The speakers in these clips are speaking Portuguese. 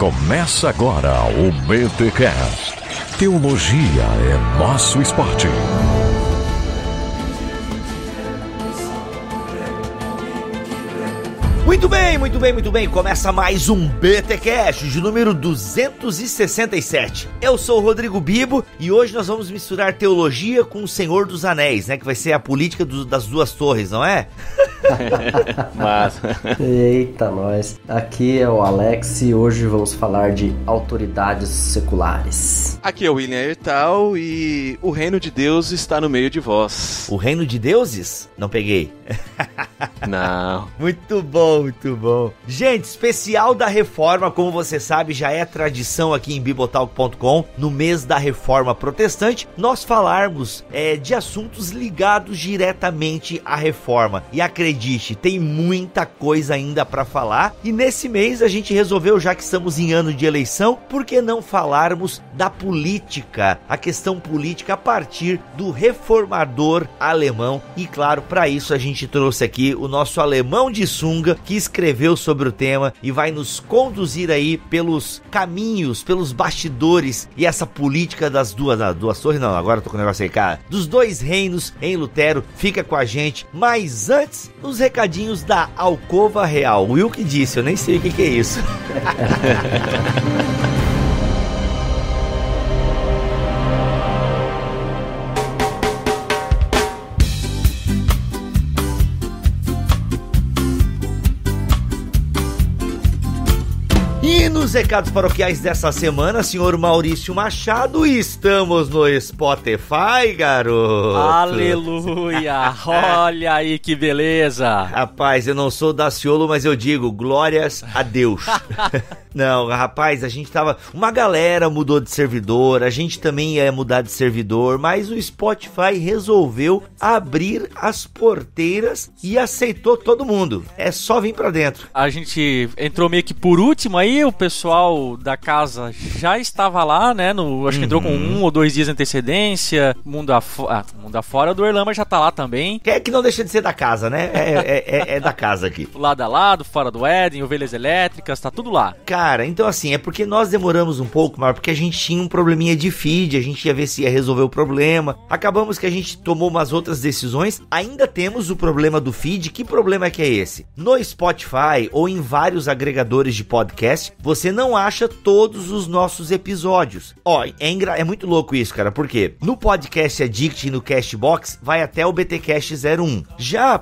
Começa agora o BTCast. Teologia é nosso esporte. Muito bem. Começa mais um BTcast de número 267. Eu sou o Rodrigo Bibo e hoje nós vamos misturar teologia com o Senhor dos Anéis, né? Que vai ser a política das duas torres, não é? Mas... Eita, nós. Aqui é o Alex e hoje vamos falar de autoridades seculares. Aqui é o William Ertal e o reino de Deus está no meio de vós. O reino de deuses? Não peguei. Não. Muito bom. Gente, especial da Reforma, como você sabe, já é tradição aqui em bibotalk.com, no mês da Reforma Protestante, nós falarmos de assuntos ligados diretamente à Reforma. E acredite, tem muita coisa ainda para falar. E nesse mês a gente resolveu, já que estamos em ano de eleição, por que não falarmos da política, a questão política a partir do reformador alemão. E claro, para isso a gente trouxe aqui o nosso alemão de sunga, que escreveu sobre o tema e vai nos conduzir aí pelos caminhos, pelos bastidores e essa política das duas torres, não, agora eu tô com o negócio aí, cara, dos dois reinos em Lutero. Fica com a gente, mas antes, os recadinhos da Alcova Real. O Will que disse, eu nem sei o que é isso. E nos recados paroquiais dessa semana, senhor Maurício Machado, estamos no Spotify, garoto. Aleluia, olha aí que beleza. Rapaz, eu não sou Daciolo, mas eu digo glórias a Deus. Não, rapaz, a gente tava... Uma galera mudou de servidor, a gente também ia mudar de servidor, mas o Spotify resolveu abrir as porteiras e aceitou todo mundo. É só vir pra dentro. A gente entrou meio que por último aí, o pessoal da casa já estava lá, né? Acho que entrou com 1 ou 2 dias de antecedência. Mundo afora do Erlama já tá lá também. É que não deixa de ser da casa, né? É da casa aqui. Lado a lado, fora do Éden, ovelhas elétricas, tá tudo lá. Cara, então assim, é porque nós demoramos um pouco, mas porque a gente tinha um probleminha de feed, a gente ia ver se ia resolver o problema. Acabamos que a gente tomou umas outras decisões. Ainda temos o problema do feed. Que problema é que é esse? No Spotify ou em vários agregadores de podcast, você não acha todos os nossos episódios. Ó, é muito louco isso, cara, porque no Podcast Addict e no Castbox vai até o BTcast 01. Já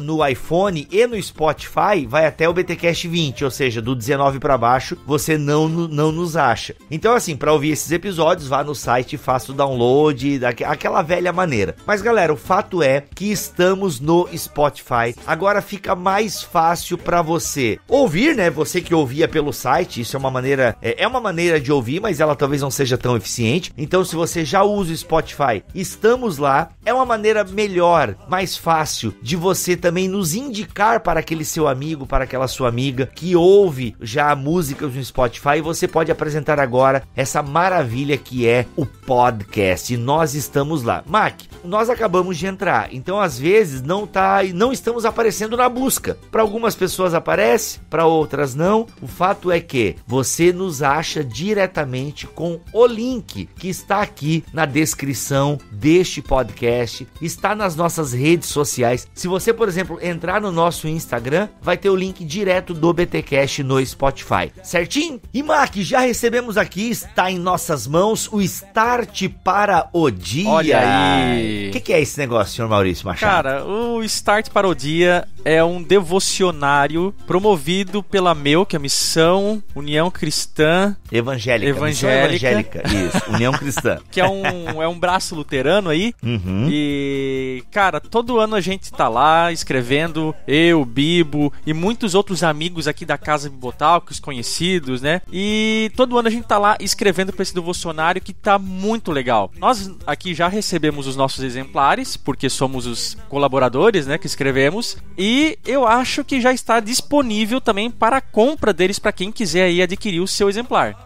no iPhone e no Spotify vai até o BTcast 20, ou seja, do 19 para baixo, você não nos acha. Então assim, para ouvir esses episódios, vá no site e faça o download, aquela velha maneira. Mas galera, o fato é que estamos no Spotify. Agora fica mais fácil para você ouvir, né? Você que ouvia pelo site, isso é uma maneira de ouvir, mas ela talvez não seja tão eficiente. Então se você já usa o Spotify, estamos lá. É uma maneira melhor, mais fácil de você também nos indicar para aquele seu amigo, para aquela sua amiga que ouve já músicas no Spotify, e você pode apresentar agora essa maravilha que é o podcast. E nós estamos lá. Mac, nós acabamos de entrar, então às vezes não estamos aparecendo na busca. Para algumas pessoas aparece, para outras não. O fato é que você nos acha diretamente com o link que está aqui na descrição deste podcast, está nas nossas redes sociais. Se você, por exemplo, entrar no nosso Instagram, vai ter o link direto do BTcast no Spotify, certinho? E Mac, já recebemos aqui, está em nossas mãos o Start para o Dia. Olha aí. O que é esse negócio, senhor Maurício Machado? Cara, o Start para o Dia é um devocionário promovido pela que é a Missão União Cristã Evangélica. Isso, União Cristã. Que é um braço luterano aí. E, cara, todo ano a gente tá lá escrevendo, eu, Bibo e muitos outros amigos aqui da Casa Bibotalk, os conhecidos, né? E todo ano a gente tá lá escrevendo pra esse devocionário que tá muito legal. Nós aqui já recebemos os nossos exemplares, porque somos os colaboradores, né, que escrevemos. E eu acho que já está disponível também para a compra deles, para quem quiser aí adquirir o seu exemplar.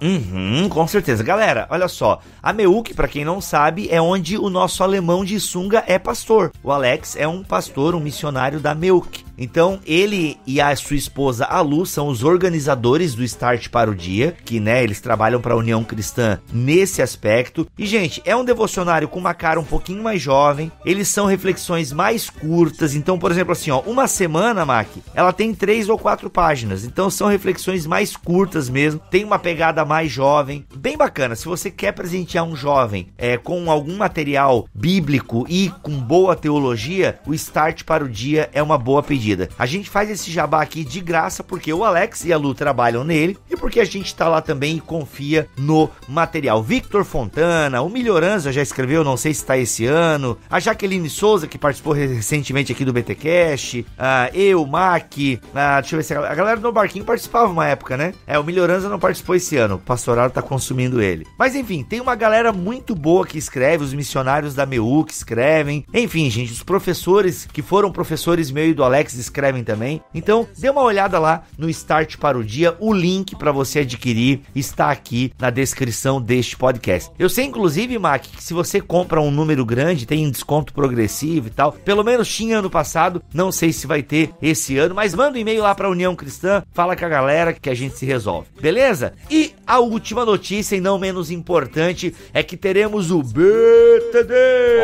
Com certeza. Galera, olha só, a MEUC, para quem não sabe, é onde o nosso alemão de sunga é pastor. O Alex é um pastor, um missionário da MEUC. Então, ele e a sua esposa, a Lu, são os organizadores do Start para o Dia, que, né, eles trabalham para a União Cristã nesse aspecto. E, gente, é um devocionário com uma cara um pouquinho mais jovem, eles são reflexões mais curtas. Então, por exemplo, assim, ó, uma semana, Mac, ela tem 3 ou 4 páginas, então são reflexões mais curtas mesmo, tem uma pegada mais jovem, bem bacana. Se você quer presentear um jovem com algum material bíblico e com boa teologia, o Start para o Dia é uma boa pedida. A gente faz esse jabá aqui de graça porque o Alex e a Lu trabalham nele e porque a gente tá lá também e confia no material. Victor Fontana, o Melhorança já escreveu, não sei se tá esse ano, a Jaqueline Souza, que participou recentemente aqui do BTcast, eu, Mac, deixa eu ver se a galera do Barquinho participava uma época, né? O Melhorança não participou esse ano, o Pastoral tá consumindo ele. Mas enfim, tem uma galera muito boa que escreve, os missionários da MEU que escrevem, enfim, gente, os professores que foram professores meu e do Alex escrevem também. Então, dê uma olhada lá no Start para o Dia, o link para você adquirir está aqui na descrição deste podcast. Eu sei, inclusive, Mac, que se você compra um número grande, tem um desconto progressivo e tal, pelo menos tinha ano passado, não sei se vai ter esse ano, mas manda um e-mail lá para a União Cristã, fala com a galera que a gente se resolve, beleza? E a última notícia, e não menos importante, é que teremos o BTD!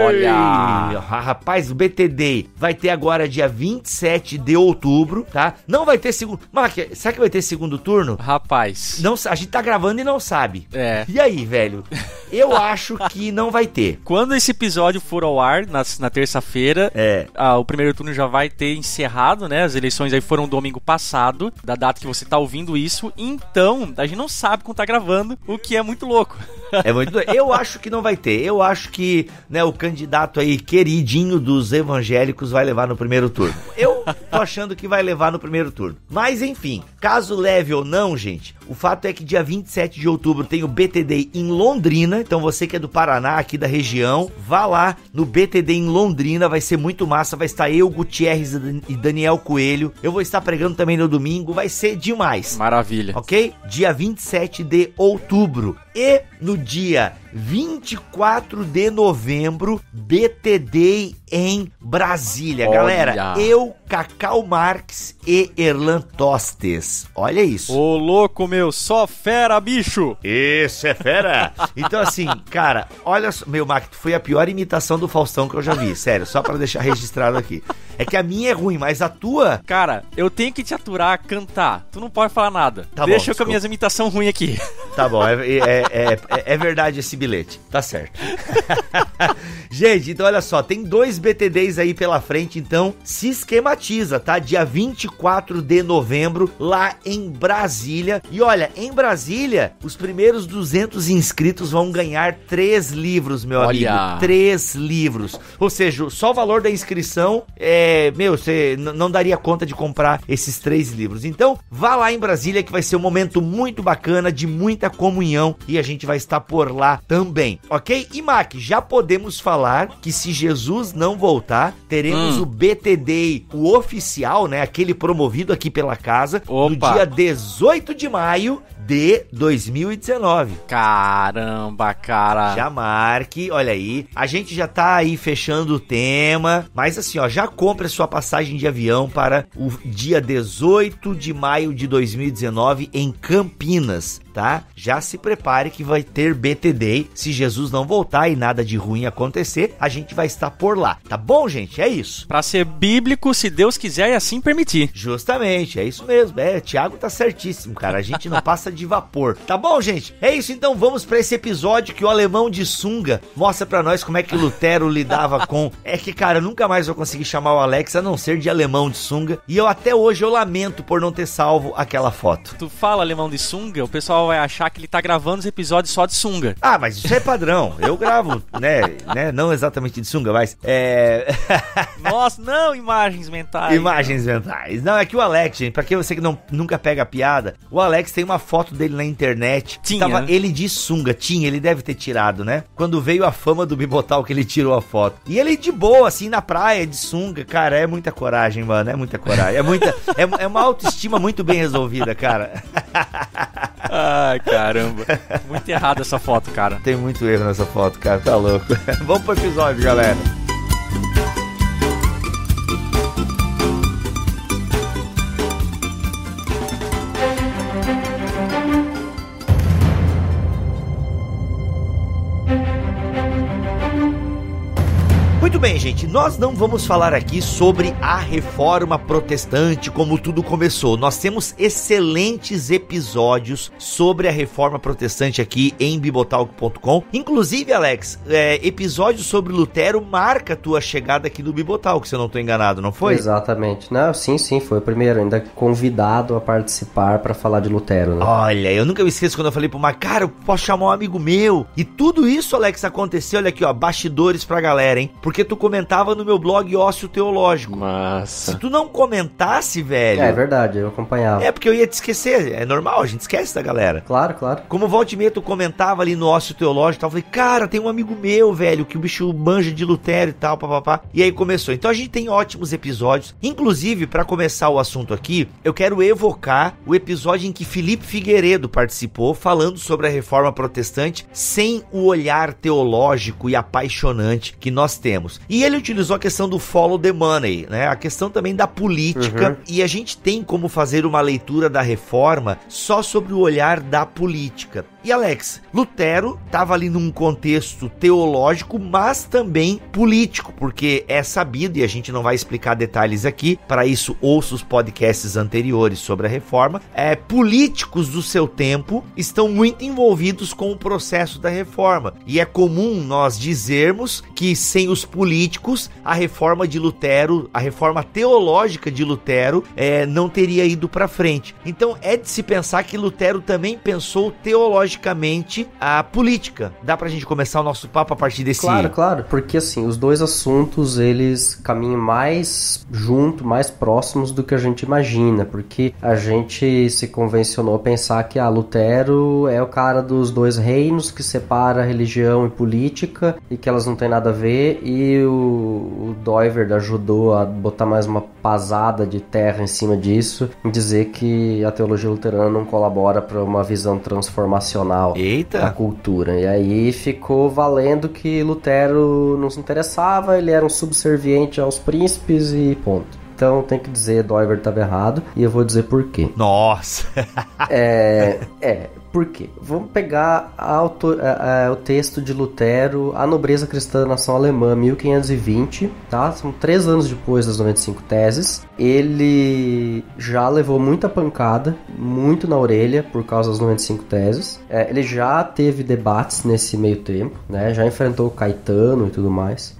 Olha! Rapaz, o BTD vai ter agora dia 27 de outubro, tá? Não vai ter segundo... Mark, será que vai ter segundo turno? Rapaz... Não, a gente tá gravando e não sabe. E aí, velho? Eu acho que não vai ter. Quando esse episódio for ao ar, na terça-feira, o primeiro turno já vai ter encerrado, né? As eleições aí foram domingo passado, da data que você tá ouvindo isso. Então, a gente não sabe quando tá gravando, o que é muito louco. É muito doido. Eu acho que não vai ter. Eu acho que, né, o candidato aí queridinho dos evangélicos vai levar no primeiro turno. Eu tô achando que vai levar no primeiro turno. Mas enfim, caso leve ou não, gente, o fato é que dia 27 de outubro tem o BTD em Londrina. Então você que é do Paraná, aqui da região, vá lá no BTD em Londrina, vai ser muito massa. Vai estar eu, Gutierrez e Daniel Coelho. Eu vou estar pregando também no domingo, vai ser demais. Maravilha. Ok? Dia 27 de outubro. E no dia 24 de novembro, BTD em Brasília. Olha. Galera, eu, Cacau Marques e Erlan Tostes. Olha isso. Ô, louco, meu, só fera, bicho. Isso é fera. Então assim, cara, olha só, meu, Mac, foi a pior imitação do Faustão que eu já vi, sério, só pra deixar registrado aqui. É que a minha é ruim, mas a tua... Cara, eu tenho que te aturar a cantar. Tu não pode falar nada. Tá Deixa bom, eu com as minhas imitações ruins aqui. Tá bom, é verdade esse bilhete. Tá certo. Gente, então olha só, tem 2 BTDs aí pela frente, então se esquematiza, tá? Dia 24 de novembro, lá em Brasília. E olha, em Brasília, os primeiros 200 inscritos vão ganhar 3 livros, meu amigo. 3 livros. Ou seja, só o valor da inscrição você não daria conta de comprar esses 3 livros. Então, vá lá em Brasília que vai ser um momento muito bacana, de muita comunhão, e a gente vai estar por lá também, ok? E Mac, já podemos falar que se Jesus não voltar, teremos o BTD, o oficial, né? Aquele promovido aqui pela casa, no dia 18 de maio de 2019. Caramba, cara. Já marque, olha aí. A gente já tá aí fechando o tema, mas assim, ó, já compre a sua passagem de avião para o dia 18 de maio de 2019 em Campinas, tá? Já se prepare que vai ter BTD. Se Jesus não voltar e nada de ruim acontecer, a gente vai estar por lá, tá bom, gente? É isso. Pra ser bíblico, se Deus quiser e assim permitir. Justamente, é isso mesmo. Thiago tá certíssimo, cara. A gente não passa de vapor. Tá bom, gente? É isso, então vamos pra esse episódio que o alemão de sunga mostra pra nós como é que Lutero lidava com... É que, cara, eu nunca mais vou conseguir chamar o Alex a não ser de alemão de sunga. E até hoje eu lamento por não ter salvo aquela foto. Tu fala alemão de sunga, o pessoal vai achar que ele tá gravando os episódios só de sunga. Ah, mas isso é padrão. Eu gravo, né? Não exatamente de sunga, mas... Nossa, não, imagens mentais. Imagens mentais. Não, é que o Alex, gente, pra que você que nunca pega a piada, o Alex tem uma foto dele na internet. Tinha, né? Ele de sunga, ele deve ter tirado, né? Quando veio a fama do Bibotal que ele tirou a foto. E ele de boa, assim, na praia, de sunga, cara, é muita coragem, mano, é muita coragem. É uma autoestima muito bem resolvida, cara. Ai, caramba. Muito errado essa foto, cara. Tem muito erro nessa foto, cara, tá louco. Vamos pro episódio, galera. Muito bem, gente, nós não vamos falar aqui sobre a Reforma Protestante, como tudo começou. Nós temos excelentes episódios sobre a Reforma Protestante aqui em bibotalk.com. Inclusive, Alex, episódio sobre Lutero marca a tua chegada aqui no Bibotalk, se eu não estou enganado, não foi? Exatamente. Não, sim, foi o primeiro, ainda convidado a participar para falar de Lutero, né? Olha, eu nunca me esqueço quando eu falei pro Marco, cara, eu posso chamar um amigo meu. E tudo isso, Alex, aconteceu, olha aqui, ó, bastidores pra galera, hein? Porque tu comentava no meu blog Ócio Teológico. Massa. Se tu não comentasse, velho... É verdade, eu acompanhava. É, porque eu ia te esquecer, é normal, a gente esquece da galera. Claro. Como volta e meia tu comentava ali no Ócio Teológico e tal, eu falei, cara, tem um amigo meu, velho, que o bicho manja de Lutero e tal, papapá. E aí começou. Então a gente tem ótimos episódios. Inclusive, pra começar o assunto aqui, eu quero evocar o episódio em que Felipe Figueiredo participou, falando sobre a Reforma Protestante, sem o olhar teológico e apaixonante que nós temos. E ele utilizou a questão do follow the money, né? A questão também da política. E a gente tem como fazer uma leitura da Reforma só sobre o olhar da política. E Alex, Lutero estava ali num contexto teológico, mas também político, porque é sabido, e a gente não vai explicar detalhes aqui, para isso ouça os podcasts anteriores sobre a Reforma, políticos do seu tempo estão muito envolvidos com o processo da Reforma. E é comum nós dizermos que sem os políticos, a Reforma de Lutero, a Reforma teológica de Lutero, não teria ido para frente. Então é de se pensar que Lutero também pensou teologicamente a política. Dá pra gente começar o nosso papo a partir desse... Claro, porque assim, os dois assuntos, eles caminham mais junto, mais próximos do que a gente imagina, porque a gente se convencionou a pensar que Lutero é o cara dos dois reinos que separa religião e política e que elas não têm nada a ver, e o Doiverd ajudou a botar mais uma pasada de terra em cima disso e dizer que a teologia luterana não colabora para uma visão transformacional da cultura. E aí ficou valendo que Lutero não se interessava, ele era um subserviente aos príncipes e ponto. Então tem que dizer, Doiverd estava errado, e eu vou dizer por quê. Nossa! Por quê? Vamos pegar o texto de Lutero, A Nobreza Cristã da Nação Alemã, 1520, tá? São 3 anos depois das 95 Teses. Ele já levou muita pancada, muito na orelha por causa das 95 Teses. Ele já teve debates nesse meio tempo, né? Já enfrentou Caetano e tudo mais.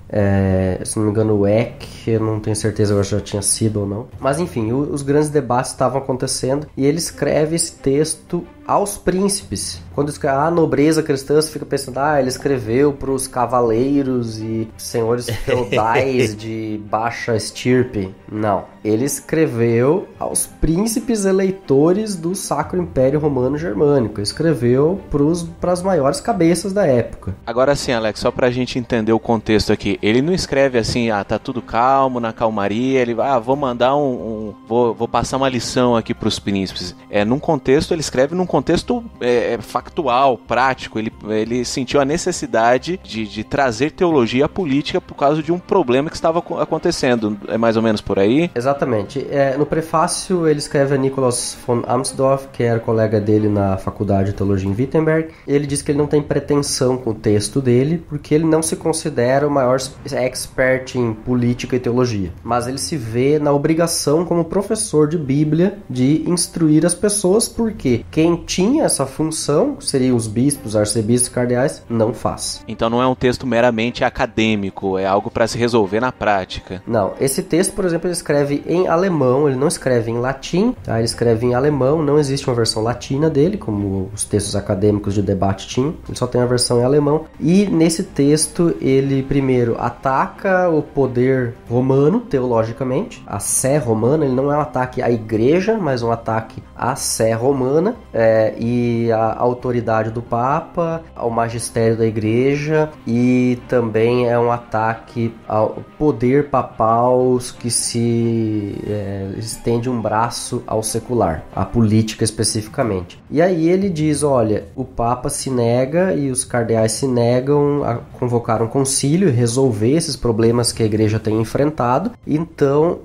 Se não me engano, o Eck, eu não tenho certeza se já tinha sido ou não. Mas enfim, os grandes debates estavam acontecendo e ele escreve esse texto aos príncipes. Quando escreve a nobreza cristã, você fica pensando, ele escreveu para os cavaleiros e senhores feudais de baixa estirpe. Não, ele escreveu aos príncipes eleitores do Sacro Império Romano Germânico. Ele escreveu para as maiores cabeças da época. Agora sim, Alex, só pra gente entender o contexto aqui, ele não escreve assim, tá tudo calmo, na calmaria, ele vai, vou mandar vou passar uma lição aqui pros príncipes. Num contexto, ele escreve num contexto factual, prático. Ele sentiu a necessidade de trazer teologia à política por causa de um problema que estava acontecendo. É mais ou menos por aí? Exatamente. No prefácio, ele escreve a Nikolaus von Amsdorff, que era colega dele na Faculdade de Teologia em Wittenberg. Ele diz que ele não tem pretensão com o texto dele, porque ele não se considera o maior expert em política e teologia. Mas ele se vê na obrigação, como professor de Bíblia, de instruir as pessoas, porque quem tinha essa função, seriam os bispos, arcebispos, cardeais, não faz. Então não é um texto meramente acadêmico, é algo para se resolver na prática. Não, esse texto, por exemplo, ele escreve em alemão, ele não escreve em latim, tá? Ele escreve em alemão, não existe uma versão latina dele, como os textos acadêmicos de debate tinham, ele só tem a versão em alemão, e nesse texto ele primeiro ataca o poder romano, teologicamente, a sé romana. Ele não é um ataque à igreja, mas um ataque à sé romana, e à autoridade do Papa, ao magistério da igreja, e também é um ataque ao poder papal que se estende um braço ao secular, à política especificamente. E aí ele diz, olha, o Papa se nega e os cardeais se negam a convocar um concílio e resolver resolver esses problemas que a igreja tem enfrentado. Então,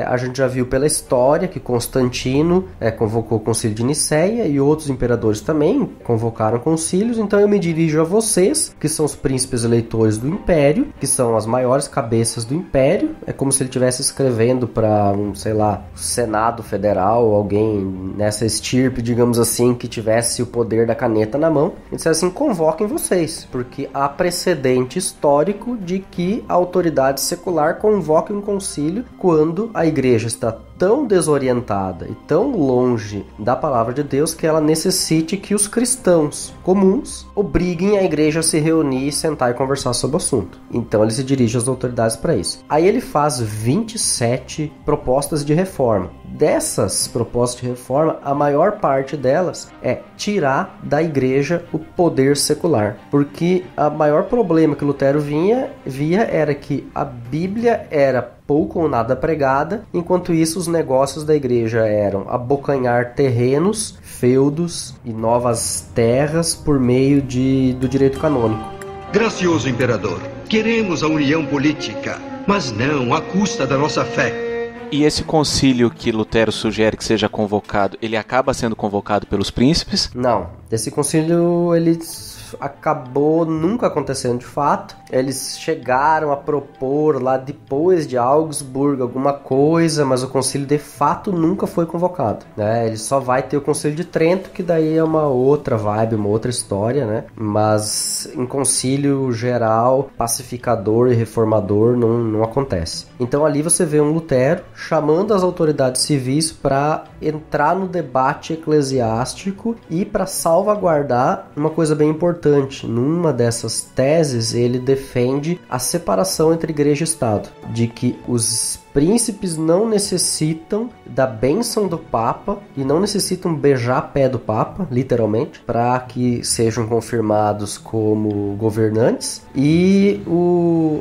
a gente já viu pela história que Constantino convocou o Concílio de Nicéia e outros imperadores também convocaram concílios. Então eu me dirijo a vocês, que são os príncipes eleitores do império, que são as maiores cabeças do império. É como se ele estivesse escrevendo para Senado Federal, alguém nessa estirpe, digamos assim, que tivesse o poder da caneta na mão. E disse assim: convoquem vocês, porque há precedente histórico de que a autoridade secular convoque um concílio quando a igreja está tão desorientada e tão longe da palavra de Deus que ela necessite que os cristãos comuns obriguem a igreja a se reunir, sentar e conversar sobre o assunto. Então ele se dirige às autoridades para isso. Aí ele faz 27 propostas de reforma. Dessas propostas de reforma, a maior parte delas é tirar da igreja o poder secular. Porque o maior problema que Lutero via era que a Bíblia era pouco ou nada pregada, enquanto isso os negócios da igreja eram abocanhar terrenos, feudos e novas terras por meio do direito canônico. Gracioso imperador, queremos a união política, mas não à custa da nossa fé. E esse concílio que Lutero sugere que seja convocado, ele acaba sendo convocado pelos príncipes? Não, esse concílio ele acabou nunca acontecendo de fato. Eles chegaram a propor lá depois de Augsburgo alguma coisa, mas o concílio de fato nunca foi convocado, né? Ele só vai ter o concílio de Trento, que daí é uma outra vibe, uma outra história, né? Mas em concílio geral, pacificador e reformador não acontece. Então ali você vê um Lutero chamando as autoridades civis para entrar no debate eclesiástico e para salvaguardar uma coisa bem importante. Numa dessas teses, ele defende a separação entre igreja e Estado, de que os príncipes não necessitam da bênção do Papa e não necessitam beijar pé do Papa, literalmente, para que sejam confirmados como governantes, e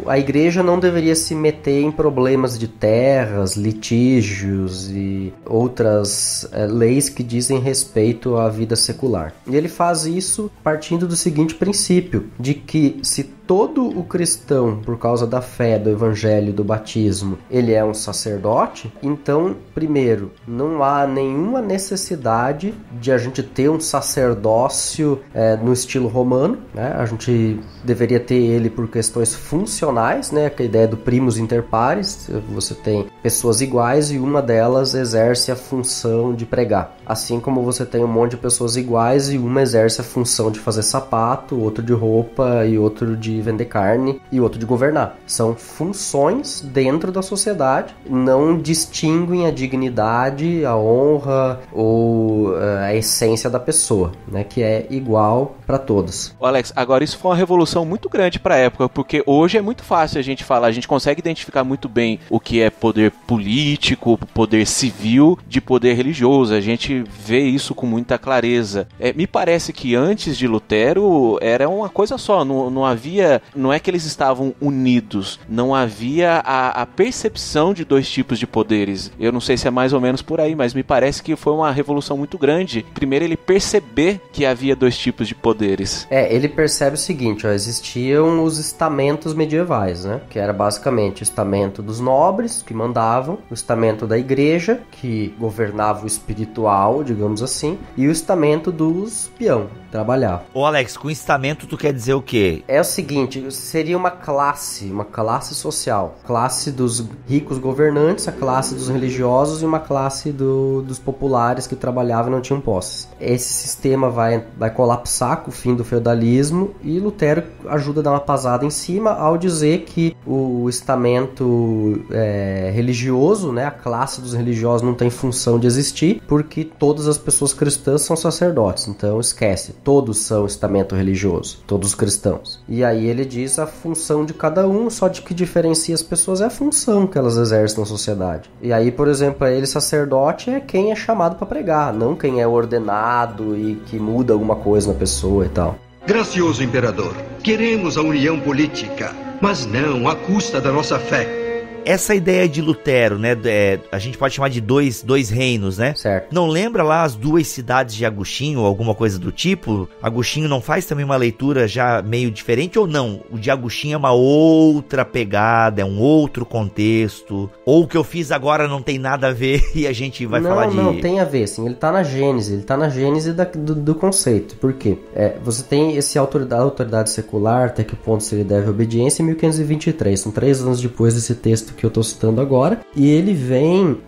a igreja não deveria se meter em problemas de terras, litígios e outras leis que dizem respeito à vida secular. E ele faz isso partindo do seguinte princípio, de que se todo o cristão, por causa da fé, do evangelho, do batismo, ele é um sacerdote, então, primeiro, não há nenhuma necessidade de a gente ter um sacerdócio no estilo romano, né? A gente deveria ter ele por questões funcionais, né? A ideia do primus inter pares, você tem pessoas iguais e uma delas exerce a função de pregar. Assim como você tem um monte de pessoas iguais e uma exerce a função de fazer sapato, outro de roupa e outro de vender carne e outro de governar. São funções dentro da sociedade, não distinguem a dignidade, a honra ou a essência da pessoa, né, que é igual para todos. Alex, agora isso foi uma revolução muito grande para a época, porque hoje é muito fácil a gente falar, a gente consegue identificar muito bem o que é poder político, poder civil, de poder religioso, a gente vê isso com muita clareza. Me parece que antes de Lutero era uma coisa só, não é que eles estavam unidos, não havia a percepção de dois tipos de poderes. Eu não sei se é mais ou menos por aí, mas me parece que foi uma revolução muito grande. Primeiro ele perceber que havia dois tipos de poderes. Ele percebe o seguinte, existiam os estamentos medievais, né? Que era basicamente o estamento dos nobres, que mandavam, o estamento da igreja, que governava o espiritual, digamos assim, e o estamento dos peão, trabalhava. Ô Alex, com estamento tu quer dizer o quê? É o seguinte, seria uma classe social, classe dos ricos governantes, a classe dos religiosos e uma classe dos populares que trabalhavam e não tinham posses. Esse sistema vai colapsar com o fim do feudalismo e Lutero ajuda a dar uma pasada em cima ao dizer que o estamento religioso, né, a classe dos religiosos não tem função de existir porque todas as pessoas cristãs são sacerdotes, então esquece, todos são estamento religioso, todos os cristãos. E aí ele diz a função de cada um, só de que diferencia as pessoas é a função que elas exercem na sociedade. E aí, por exemplo, ele sacerdote é quem é chamado para pregar, não quem é ordenado e que muda alguma coisa na pessoa e tal. Gracioso imperador, queremos a união política, mas não à custa da nossa fé. Essa ideia de Lutero, né, a gente pode chamar de dois reinos, né? Certo. Não lembra lá as duas cidades de Agostinho ou alguma coisa do tipo? Agostinho não faz também uma leitura já meio diferente ou não? O de Agostinho é uma outra pegada, é um outro contexto? Ou o que eu fiz agora não tem nada a ver e a gente vai falar de... Não, tem a ver, sim. Ele tá na gênese do conceito. Por quê? Você tem a autoridade secular, até que ponto se ele deve obediência, em 1523. São 3 anos depois desse texto que eu tô citando agora. E ele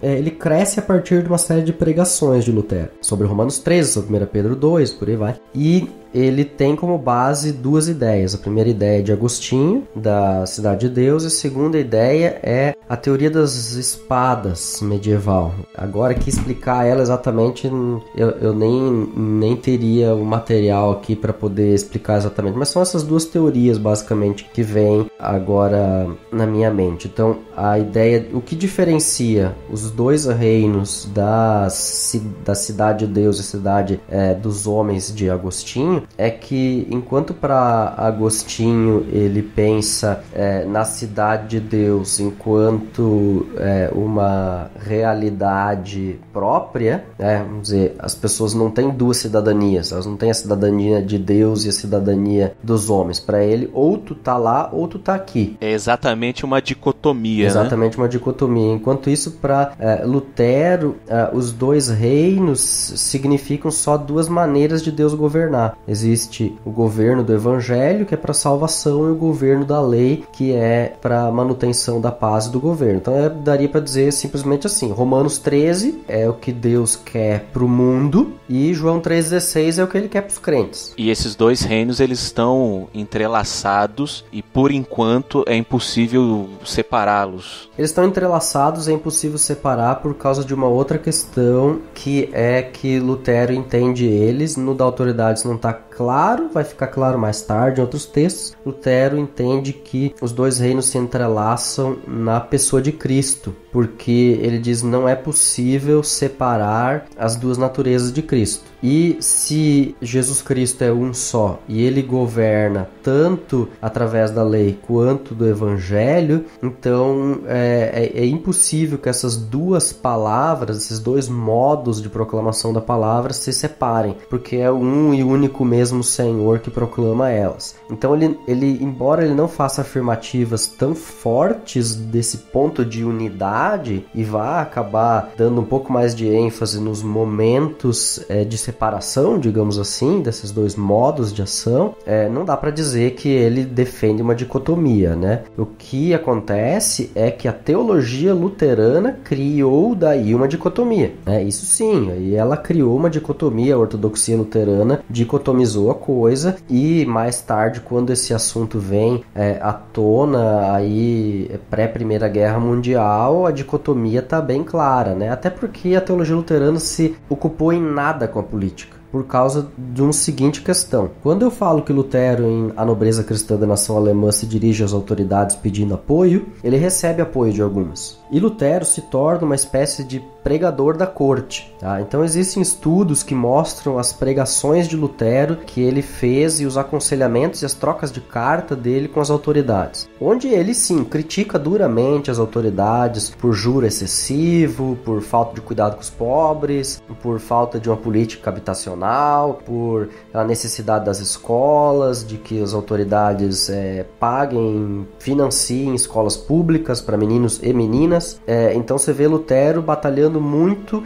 ele cresce a partir de uma série de pregações de Lutero. Sobre Romanos 13, sobre 1 Pedro 2, por aí vai. E ele tem como base 2 ideias. A primeira ideia é de Agostinho, da Cidade de Deus, e a segunda ideia é a teoria das espadas medieval. Agora, que explicar ela exatamente, eu nem teria o material aqui para poder explicar exatamente, mas são essas 2 teorias, basicamente, que vêm agora na minha mente. Então, a ideia, o que diferencia os 2 reinos da Cidade de Deus e Cidade dos Homens de Agostinho, é que enquanto para Agostinho ele pensa na Cidade de Deus enquanto uma realidade própria, vamos dizer, as pessoas não têm 2 cidadanias, elas não têm a cidadania de Deus e a cidadania dos homens. Para ele, ou tu tá lá ou tu tá aqui. É exatamente uma dicotomia, Exatamente, né? Uma dicotomia. Enquanto isso, para Lutero, os 2 reinos significam só 2 maneiras de Deus governar. Existe o governo do evangelho, que é para salvação, e o governo da lei, que é para manutenção da paz do governo. Então daria para dizer simplesmente assim: Romanos 13 é o que Deus quer para o mundo e João 3,16 é o que ele quer para os crentes. E esses 2 reinos, eles estão entrelaçados e por enquanto é impossível separá-los. Eles estão entrelaçados, é impossível separar por causa de uma outra questão, que é que Lutero entende eles, no da autoridade isso não está claro, vai ficar claro mais tarde em outros textos. Lutero entende que os 2 reinos se entrelaçam na pessoa de Cristo, porque ele diz não é possível separar as 2 naturezas de Cristo. E se Jesus Cristo é um só e ele governa tanto através da lei quanto do evangelho, então é impossível que essas 2 palavras, esses 2 modos de proclamação da palavra se separem, porque é um e único mesmo Senhor que proclama elas. Então ele, embora ele não faça afirmativas tão fortes desse ponto de unidade e vá acabar dando um pouco mais de ênfase nos momentos de separação, digamos assim, desses 2 modos de ação, não dá para dizer que ele defende uma dicotomia, né? O que acontece é que a teologia luterana criou daí uma dicotomia, né? Isso sim, aí ela criou uma dicotomia, a ortodoxia luterana dicotomizou a coisa, e mais tarde, quando esse assunto vem à tona, aí pré-Primeira Guerra Mundial, a dicotomia está bem clara, né? Até porque a teologia luterana se ocupou em nada com a política, por causa de uma seguinte questão. Quando eu falo que Lutero, em A Nobreza Cristã da Nação Alemã, se dirige às autoridades pedindo apoio, ele recebe apoio de algumas. E Lutero se torna uma espécie de pregador da corte. Tá? Então existem estudos que mostram as pregações de Lutero que ele fez e os aconselhamentos e as trocas de carta dele com as autoridades. Onde ele sim critica duramente as autoridades por juro excessivo, por falta de cuidado com os pobres, por falta de uma política habitacional, por a necessidade das escolas, de que as autoridades paguem, financiem escolas públicas para meninos e meninas. Então você vê Lutero batalhando muito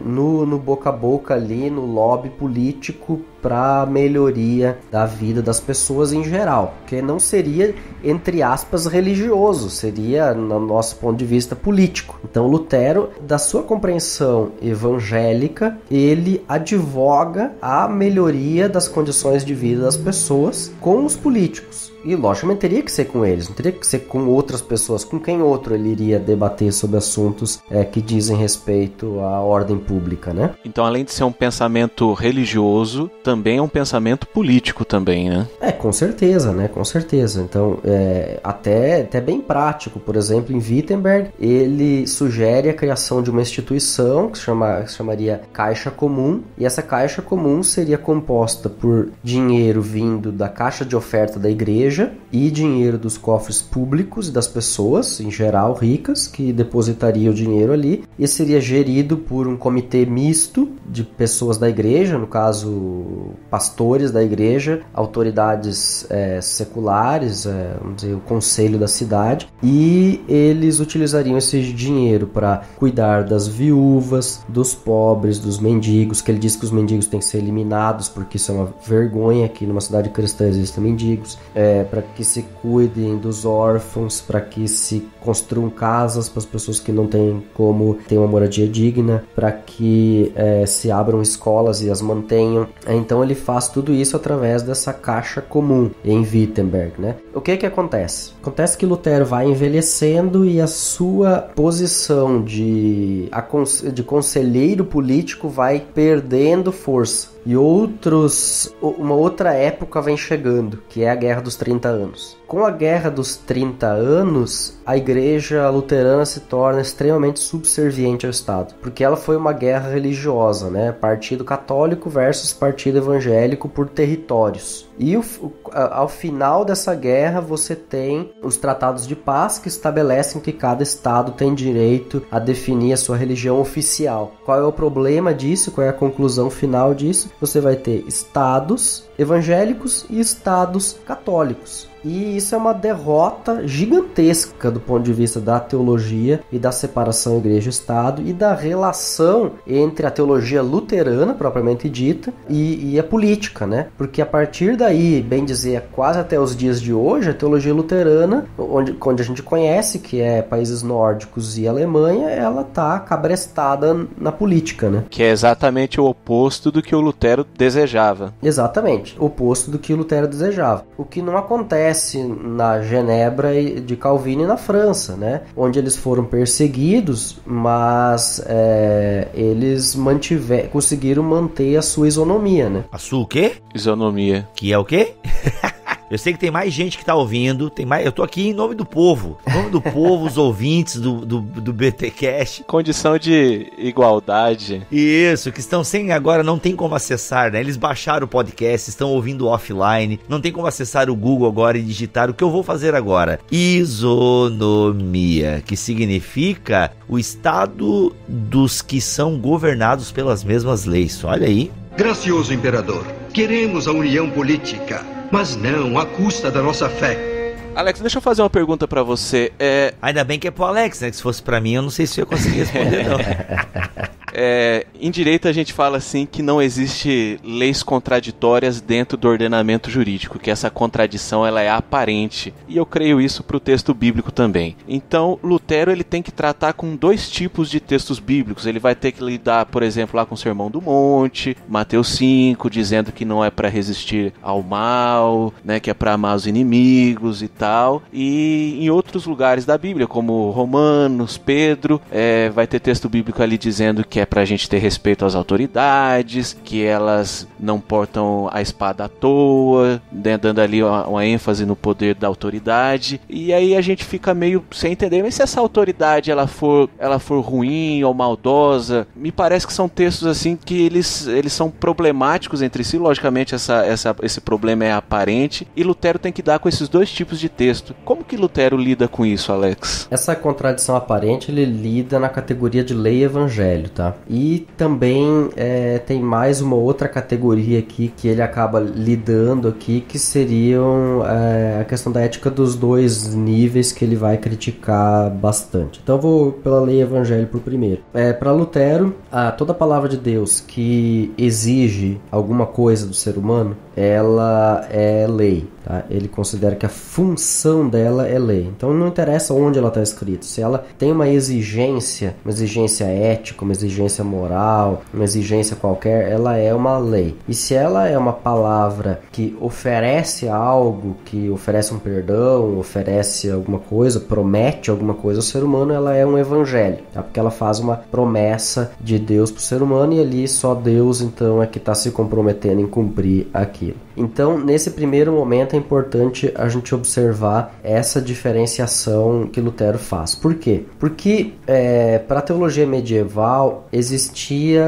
no boca a boca ali, no lobby político, para melhoria da vida das pessoas em geral, porque não seria, entre aspas, religioso, seria, no nosso ponto de vista, político. Então Lutero, da sua compreensão evangélica, ele advoga a melhoria das condições de vida das pessoas com os políticos. E logicamente teria que ser com eles, não teria que ser com outras pessoas. Com quem outro ele iria debater sobre assuntos que dizem respeito à ordem pública, né? Então, além de ser um pensamento religioso, também também é um pensamento político também, né? Com certeza, né? Com certeza. Então, até bem prático. Por exemplo, em Wittenberg, ele sugere a criação de uma instituição que se chamaria Caixa Comum, e essa Caixa Comum seria composta por dinheiro vindo da caixa de oferta da igreja e dinheiro dos cofres públicos e das pessoas, em geral ricas, que depositariam o dinheiro ali, e seria gerido por um comitê misto de pessoas da igreja, no caso, pastores da igreja, autoridades seculares, vamos dizer, o conselho da cidade, e eles utilizariam esse dinheiro para cuidar das viúvas, dos pobres, dos mendigos, que ele diz que os mendigos têm que ser eliminados, porque isso é uma vergonha, que numa cidade cristã existem mendigos, para que se cuidem dos órfãos, para que se construam casas para as pessoas que não têm como ter uma moradia digna, para que se abram escolas e as mantenham. Então ele faz tudo isso através dessa caixa comum em Wittenberg, né? O que acontece? Acontece que Lutero vai envelhecendo e a sua posição de conselheiro político vai perdendo força. E uma outra época vem chegando, que é a Guerra dos 30 Anos. Com a Guerra dos 30 Anos, a Igreja Luterana se torna extremamente subserviente ao Estado, porque ela foi uma guerra religiosa, né? Partido católico versus partido evangélico por territórios. E ao final dessa guerra, você tem os tratados de paz que estabelecem que cada Estado tem direito a definir a sua religião oficial. Qual é o problema disso? Qual é a conclusão final disso? Você vai ter estados evangélicos e estados católicos. E isso é uma derrota gigantesca do ponto de vista da teologia e da separação igreja-estado e da relação entre a teologia luterana, propriamente dita, e a política, né? Porque a partir daí, bem dizer, quase até os dias de hoje, a teologia luterana, onde a gente conhece, que é países nórdicos e Alemanha, ela está cabrestada na política, né? Que é exatamente o oposto do que o Lutero desejava. Exatamente, o oposto do que o Lutero desejava. O que não acontece na Genebra de Calvino e na França, né? Onde eles foram perseguidos, mas eles conseguiram manter a sua isonomia, né? A sua o quê? Isonomia. Que é o quê? Eu sei que tem mais gente que tá ouvindo, eu tô aqui em nome do povo, os ouvintes do BTcast. Condição de igualdade. Isso, que estão sem, agora não tem como acessar, né? Eles baixaram o podcast, estão ouvindo offline, não tem como acessar o Google agora e digitar o que eu vou fazer agora. Isonomia, que significa o estado dos que são governados pelas mesmas leis, olha aí. Gracioso imperador, queremos a união política, mas não à custa da nossa fé. Alex, deixa eu fazer uma pergunta pra você. Ainda bem que é pro Alex, né? Que se fosse pra mim, eu não sei se eu ia conseguir responder, não. Em direito a gente fala assim que não existe leis contraditórias dentro do ordenamento jurídico, que essa contradição ela é aparente, e eu creio isso para o texto bíblico também. Então Lutero ele tem que tratar com dois tipos de textos bíblicos. Ele vai ter que lidar, por exemplo, lá com o Sermão do Monte, Mateus 5, dizendo que não é para resistir ao mal, né, que é para amar os inimigos e tal, e em outros lugares da Bíblia, como Romanos, Pedro, vai ter texto bíblico ali dizendo que é pra gente ter respeito às autoridades, que elas não portam a espada à toa, né, dando ali uma ênfase no poder da autoridade, e aí a gente fica meio sem entender, mas se essa autoridade ela for ruim ou maldosa, me parece que são textos assim que eles são problemáticos entre si. Logicamente esse problema é aparente, e Lutero tem que dar com esses dois tipos de texto. Como que Lutero lida com isso, Alex? Essa contradição aparente ele lida na categoria de lei e evangelho, tá? E também tem mais uma outra categoria aqui que ele acaba lidando aqui, que seriam a questão da ética dos dois níveis que ele vai criticar bastante. Então eu vou pela lei e evangelho por primeiro. Para Lutero, toda a palavra de Deus que exige alguma coisa do ser humano, ela é lei, tá? Ele considera que a função dela é lei. Então não interessa onde ela está escrita. Se ela tem uma exigência ética, uma exigência exigência moral, uma exigência qualquer, ela é uma lei. E se ela é uma palavra que oferece algo, que oferece um perdão, oferece alguma coisa, promete alguma coisa ao ser humano, ela é um evangelho, tá? Porque ela faz uma promessa de Deus para o ser humano e ali só Deus então é que está se comprometendo em cumprir aquilo. Então, nesse primeiro momento é importante a gente observar essa diferenciação que Lutero faz. Por quê? Porque para a teologia medieval existia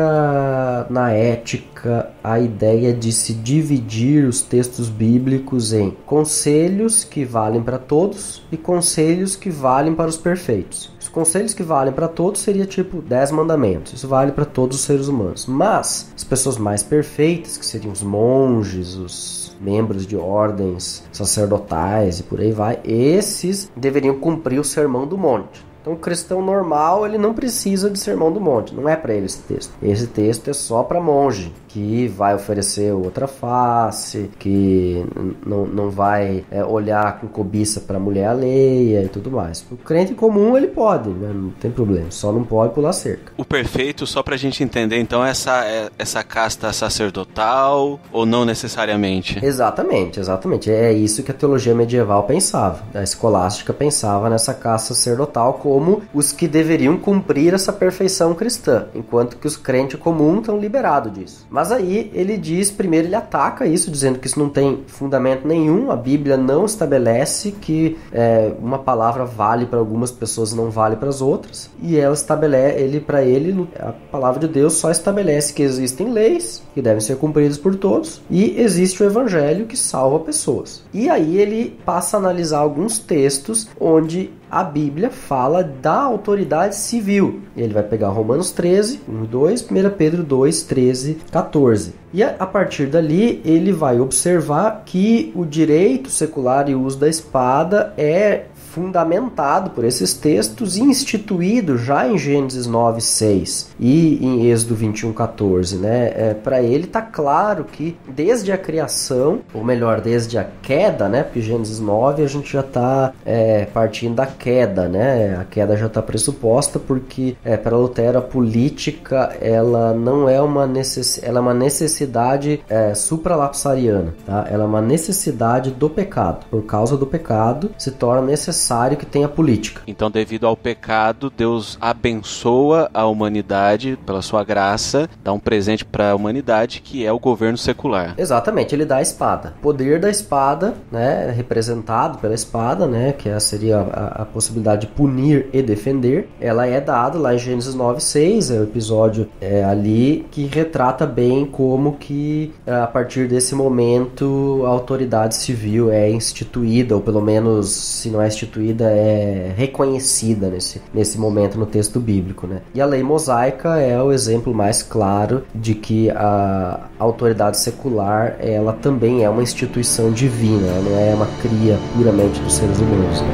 na ética a ideia de se dividir os textos bíblicos em conselhos que valem para todos e conselhos que valem para os perfeitos. Os conselhos que valem para todos seria tipo 10 mandamentos. Isso vale para todos os seres humanos. Mas as pessoas mais perfeitas, que seriam os monges, os membros de ordens sacerdotais e por aí vai, esses deveriam cumprir o Sermão do Monte. Então o cristão normal, ele não precisa de Sermão do Monte, não é para ele esse texto. Esse texto é só para monge, que vai oferecer outra face, que não vai olhar com cobiça para a mulher alheia e tudo mais. O crente comum, ele pode, né? Não tem problema, só não pode pular cerca. O perfeito, só pra gente entender, então, essa casta sacerdotal ou não necessariamente? Exatamente. É isso que a teologia medieval pensava. A escolástica pensava nessa casta sacerdotal como os que deveriam cumprir essa perfeição cristã, enquanto que os crentes comuns estão liberados disso. Mas aí ele diz, primeiro ele ataca isso, dizendo que isso não tem fundamento nenhum, a Bíblia não estabelece que uma palavra vale para algumas pessoas e não vale para as outras, e ela estabelece, a palavra de Deus só estabelece que existem leis que devem ser cumpridas por todos, e existe o evangelho que salva pessoas. E aí ele passa a analisar alguns textos onde a Bíblia fala da autoridade civil. Ele vai pegar Romanos 13, 1 e 2, 1 Pedro 2, 13, 14. E a partir dali ele vai observar que o direito secular e o uso da espada é fundamentado por esses textos e instituído já em Gênesis 9, 6 e em Êxodo 21, 14, né? Para ele está claro que desde a criação, ou melhor, desde a queda, né? Porque Gênesis 9 a gente já está partindo da queda, né? A queda já está pressuposta porque para Lutero a política ela não é uma necessidade, ela é uma necessidade supralapsariana, tá? Ela é uma necessidade do pecado. Por causa do pecado se torna necessário que tenha política. Então, devido ao pecado, Deus abençoa a humanidade pela sua graça, dá um presente para a humanidade que é o governo secular. Exatamente, ele dá a espada. O poder da espada, né, representado pela espada, né, que seria a possibilidade de punir e defender, ela é dada lá em Gênesis 9:6, é o episódio ali que retrata bem como que a partir desse momento a autoridade civil é instituída, ou pelo menos, se não é instituída, é reconhecida nesse momento no texto bíblico, né? E a lei mosaica é o exemplo mais claro de que a autoridade secular, ela também é uma instituição divina, ela não é uma cria puramente dos seres humanos, né?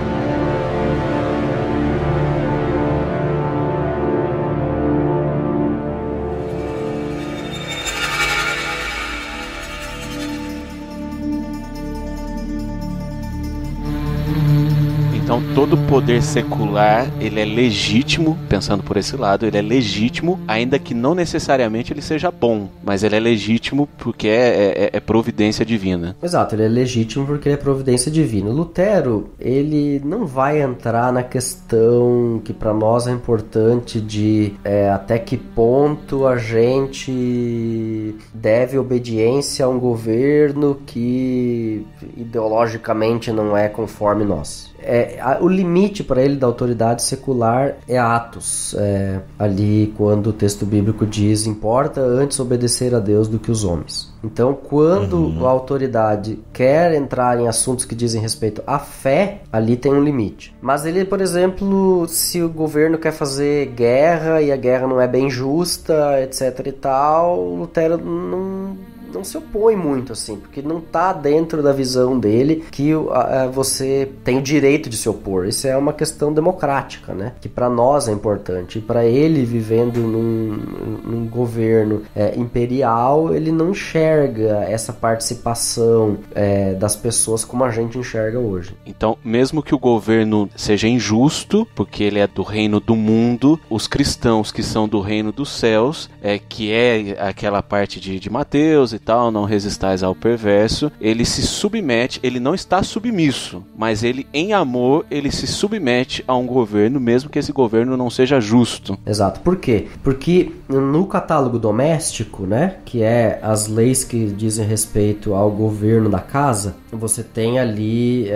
Então todo poder secular, ele é legítimo, pensando por esse lado, ele é legítimo, ainda que não necessariamente ele seja bom, mas ele é legítimo porque é providência divina. Exato, ele é legítimo porque é providência divina. Lutero, ele não vai entrar na questão que para nós é importante de até que ponto a gente deve obediência a um governo que ideologicamente não é conforme nós. O limite para ele da autoridade secular é Atos, ali quando o texto bíblico diz: importa antes obedecer a Deus do que os homens. Então, quando a autoridade quer entrar em assuntos que dizem respeito à fé, ali tem um limite. Mas ele, por exemplo, se o governo quer fazer guerra e a guerra não é bem justa, etc e tal, Lutero não se opõe muito, assim, porque não tá dentro da visão dele que você tem o direito de se opor. Isso é uma questão democrática, né? Que para nós é importante. E para ele, vivendo num governo imperial, ele não enxerga essa participação das pessoas como a gente enxerga hoje. Então, mesmo que o governo seja injusto, porque ele é do reino do mundo, os cristãos que são do reino dos céus, que é aquela parte de Mateus e tal, não resistais ao perverso, ele se submete, ele não está submisso, mas ele, em amor, ele se submete a um governo, mesmo que esse governo não seja justo. Exato. Por quê? Porque no catálogo doméstico, né, que é as leis que dizem respeito ao governo da casa, você tem ali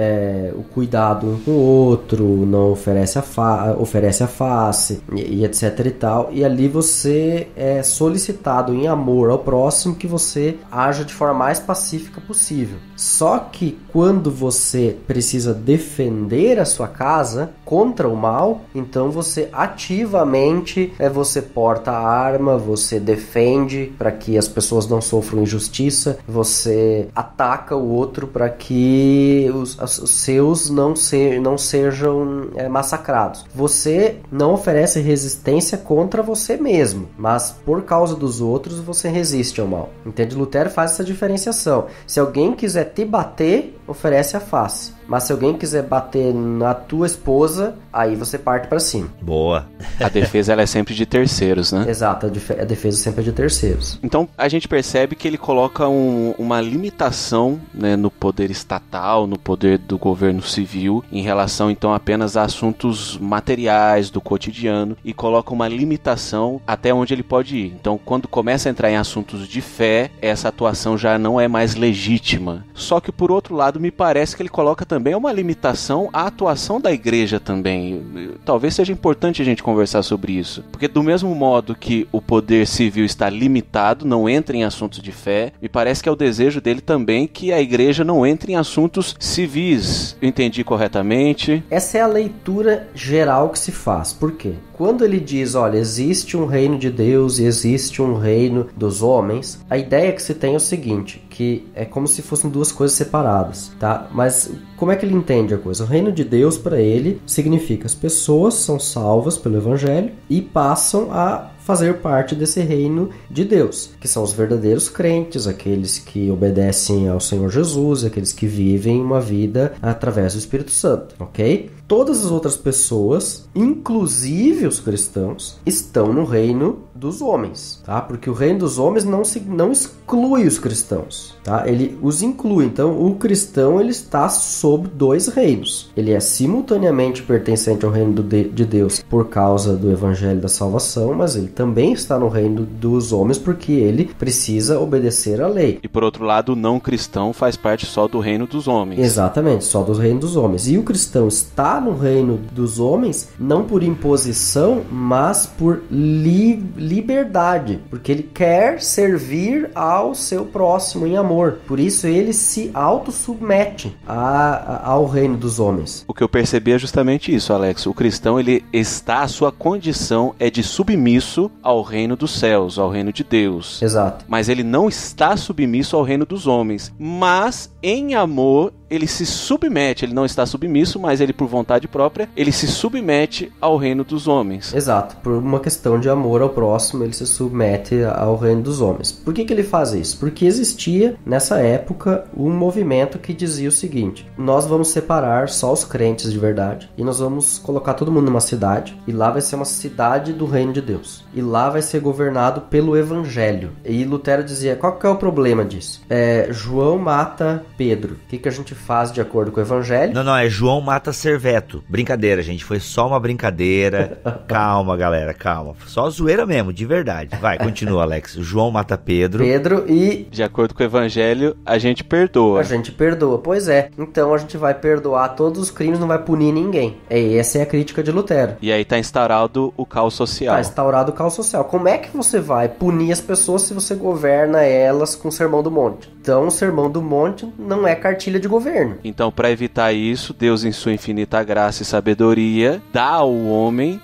o cuidado um com o outro, não oferece a face, e etc e tal, e ali você é solicitado em amor ao próximo que você haja de forma mais pacífica possível. Só que quando você precisa defender a sua casa contra o mal, então você ativamente você porta a arma, você defende para que as pessoas não sofram injustiça, você ataca o outro para que os seus não sejam massacrados. Você não oferece resistência contra você mesmo, mas por causa dos outros você resiste ao mal. Entende? Lutero faz essa diferenciação. Se alguém quiser te bater, oferece a face. Mas se alguém quiser bater na tua esposa, aí você parte pra cima. Boa. A defesa ela é sempre de terceiros, né? Exato, a defesa sempre é de terceiros. Então a gente percebe que ele coloca uma limitação, né, no poder estatal, no poder do governo civil, em relação então apenas a assuntos materiais do cotidiano, e coloca uma limitação até onde ele pode ir. Então quando começa a entrar em assuntos de fé, essa atuação já não é mais legítima. Só que por outro lado me parece que ele coloca também uma limitação à atuação da igreja também. Talvez seja importante a gente conversar sobre isso, porque do mesmo modo que o poder civil está limitado, não entra em assuntos de fé, me parece que é o desejo dele também que a igreja não entre em assuntos civis. Eu entendi corretamente? Essa é a leitura geral que se faz. Por quê? Quando ele diz, olha, existe um reino de Deus e existe um reino dos homens, a ideia que se tem é o seguinte, que é como se fossem duas coisas separadas, tá? Mas como é que ele entende a coisa? O reino de Deus, para ele, significa as pessoas são salvas pelo evangelho e passam a fazer parte desse reino de Deus, que são os verdadeiros crentes, aqueles que obedecem ao Senhor Jesus, aqueles que vivem uma vida através do Espírito Santo, ok? Todas as outras pessoas, inclusive os cristãos, estão no reino dos homens, tá? Porque o reino dos homens não exclui os cristãos, tá? Ele os inclui. Então, o cristão ele está sob dois reinos. Ele é simultaneamente pertencente ao reino de Deus por causa do evangelho da salvação, mas ele também está no reino dos homens porque ele precisa obedecer à lei. E por outro lado, o não cristão faz parte só do reino dos homens. Exatamente, só do reino dos homens. E o cristão está no reino dos homens não por imposição, mas por liberdade, porque ele quer servir ao seu próximo em amor. Por isso ele se autossubmete ao reino dos homens. O que eu percebi é justamente isso, Alex. O cristão, a sua condição é de submisso ao reino dos céus, ao reino de Deus. Exato. Mas ele não está submisso ao reino dos homens. Mas, em amor, ele se submete. Ele não está submisso, mas ele, por vontade própria, ele se submete ao reino dos homens. Exato. Por uma questão de amor ao próximo, ele se submete ao reino dos homens. Por que ele faz isso? Porque existia, nessa época, um movimento que dizia o seguinte: nós vamos separar só os crentes de verdade e nós vamos colocar todo mundo numa cidade, e lá vai ser uma cidade do reino de Deus. E lá vai ser governado pelo evangelho. E Lutero dizia, qual que é o problema disso? João mata Pedro. O que a gente faz de acordo com o evangelho? Não, é João mata Serveto. Brincadeira, gente, foi só uma brincadeira. Calma, galera, calma. Só zoeira mesmo, de verdade. Vai, continua, Alex. João mata Pedro e... de acordo com o evangelho, a gente perdoa. A gente perdoa, pois é. Então a gente vai perdoar todos os crimes, não vai punir ninguém. Essa é a crítica de Lutero. E aí tá instaurado o caos social. Tá instaurado o caos caos social. Como é que você vai punir as pessoas se você governa elas com o Sermão do Monte? Então, o Sermão do Monte não é cartilha de governo. Então, para evitar isso, Deus, em sua infinita graça e sabedoria, dá ao homem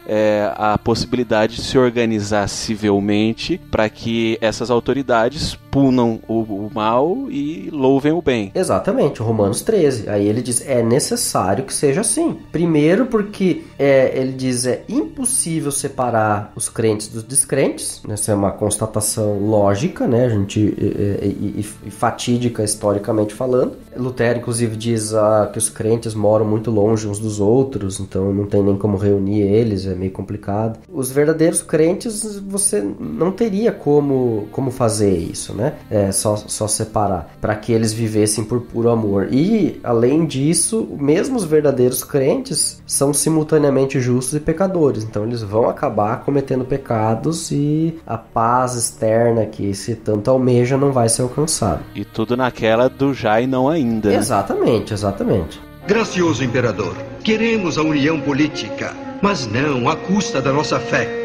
a possibilidade de se organizar civilmente para que essas autoridades punam o mal e louvem o bem. Exatamente, Romanos 13. Aí ele diz, é necessário que seja assim. Primeiro porque ele diz, é impossível separar os crentes dos descrentes. Essa é uma constatação lógica, né? A gente e fatídica historicamente falando. Lutero, inclusive, diz que os crentes moram muito longe uns dos outros, então não tem nem como reunir eles, é meio complicado. Os verdadeiros crentes, você não teria como fazer isso, né? Só separar, para que eles vivessem por puro amor. E, além disso, mesmo os verdadeiros crentes são simultaneamente justos e pecadores, então eles vão acabar cometendo pecados e a paz externa que se tanto almeja não vai ser alcançada. E tudo naquela do já e não ainda. Né? Exatamente. Gracioso imperador, queremos a união política, mas não à custa da nossa fé.